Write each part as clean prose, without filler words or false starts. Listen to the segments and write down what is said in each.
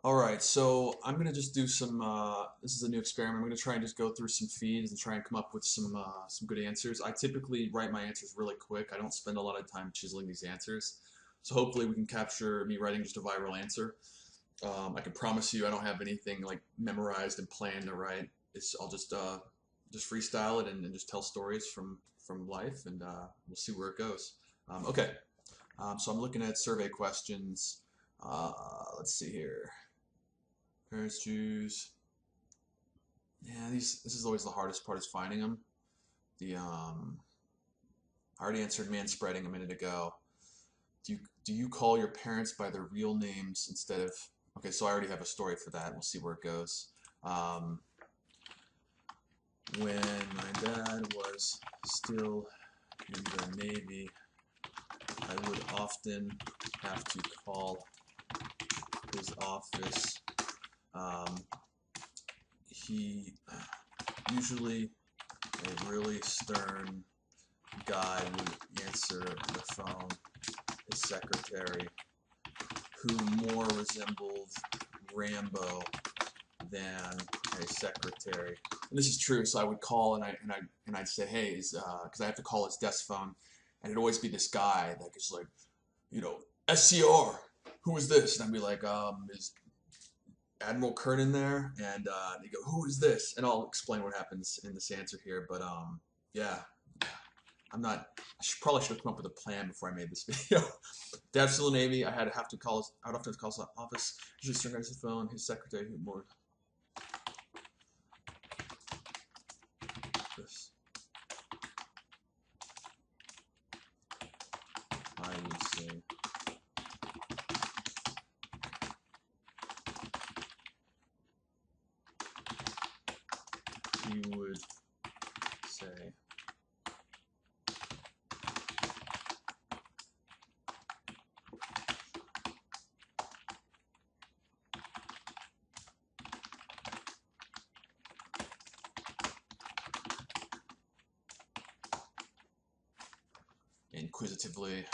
Alright, so I'm gonna just do some, this is a new experiment. I'm gonna try and just go through some feeds and try and come up with some good answers. I typically write my answers really quick. I don't spend a lot of time chiseling these answers. So hopefully we can capture me writing just a viral answer. I can promise you I don't have anything like memorized and planned to write. I'll just freestyle it and just tell stories from life, and we'll see where it goes. Okay, so I'm looking at survey questions. Let's see here. Parents choose. Yeah, this is always the hardest part is finding them. I already answered man spreading a minute ago. Do you call your parents by their real names instead of? Okay, so I already have a story for that. We'll see where it goes. Um, when my dad was still in the Navy, I would often have to call his office. Um, he usually a really stern guy would answer the phone, his secretary, who more resembled Rambo than a secretary. And this is true. So I would call and I'd say, hey, because I have to call his desk phone, and it'd always be this guy that is like, SCR, who is this? And I'd be like, is Admiral Kernan there? And they go, who is this? And I'll explain what happens in this answer here. But yeah, I'm not. Probably should have come up with a plan before I made this video. Dad's still in the Navy. I would have to call his office. Usually, Stern his phone. His secretary, who more. This I would say. He would say. Inquisitively.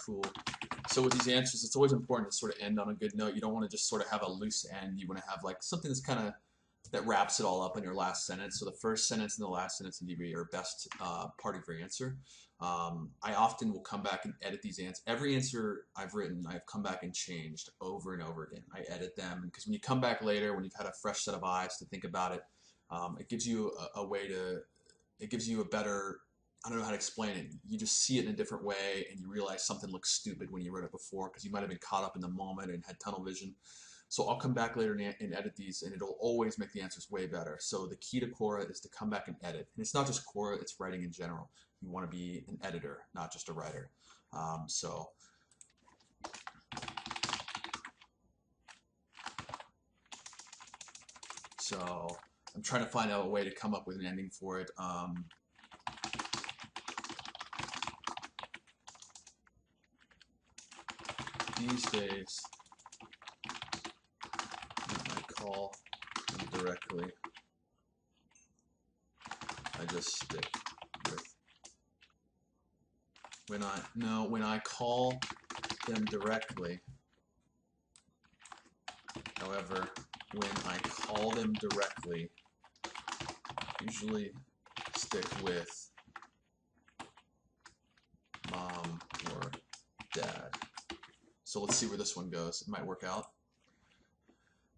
Cool. So with these answers, it's always important to sort of end on a good note. You don't want to just sort of have a loose end. You want to have like something that's kind of that wraps it all up in your last sentence. So the first sentence and the last sentence need to be your best part of your answer. I often will come back and edit these answers. Every answer I've written, I've come back and changed over and over again. I edit them because when you come back later, when you've had a fresh set of eyes to think about it, it gives you a way to, it gives you a better, I don't know how to explain it. You just see it in a different way and you realize something looks stupid when you wrote it before because you might have been caught up in the moment and had tunnel vision. So I'll come back later and edit these, and it'll always make the answers way better. So the key to Quora is to come back and edit. And it's not just Quora, it's writing in general. You want to be an editor, not just a writer. So I'm trying to find out a way to come up with an ending for it. These days, when I call them directly, I just stick with when I call them directly. However, when I call them directly, usually stick with mom or dad. So let's see where this one goes. It might work out.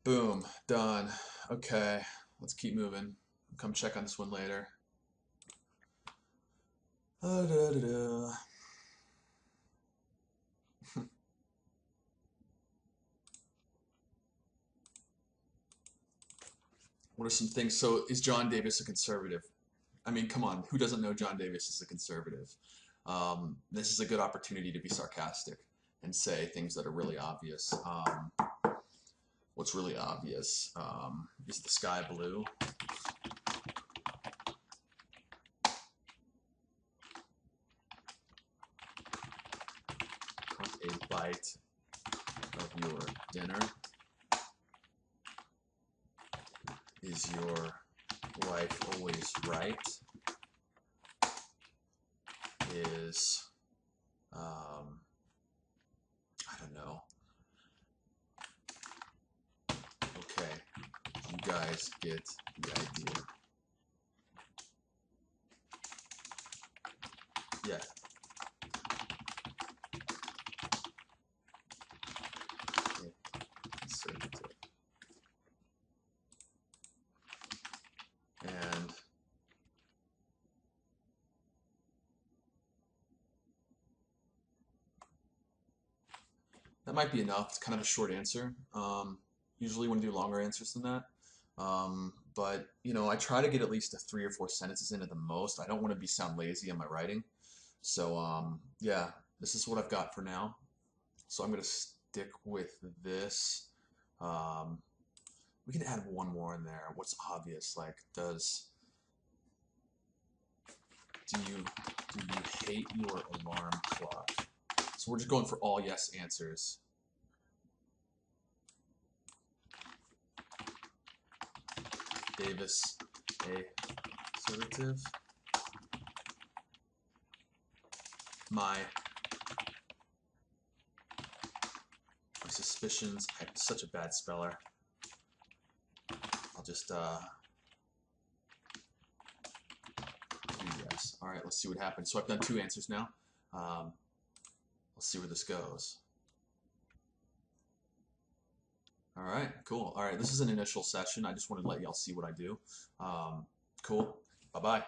Boom, done. Okay, let's keep moving. Come check on this one later. Da, da, da. What are some things? So, is John Davis a conservative? I mean, come on, who doesn't know John Davis is a conservative? This is a good opportunity to be sarcastic and say things that are really obvious. What's really obvious? Is the sky blue? a bite of your dinner? Is your wife always right? Is, I don't know. Okay, you guys get the idea. Yeah. Conservative. And that might be enough. It's kind of a short answer. Usually want to do longer answers than that. But you know, I try to get at least 3 or 4 sentences in at the most. I don't want to sound lazy in my writing. So yeah, this is what I've got for now. So I'm gonna stick with this. Um, we can add one more in there. What's obvious? Like, do you hate your alarm clock? So we're just going for all yes answers. Davis, a conservative. My suspicions. I'm such a bad speller. I'll just do yes. All right, let's see what happens. So I've done 2 answers now. Let's see where this goes. All right, cool. All right, this is an initial session. I just wanted to let y'all see what I do. Cool. Bye-bye.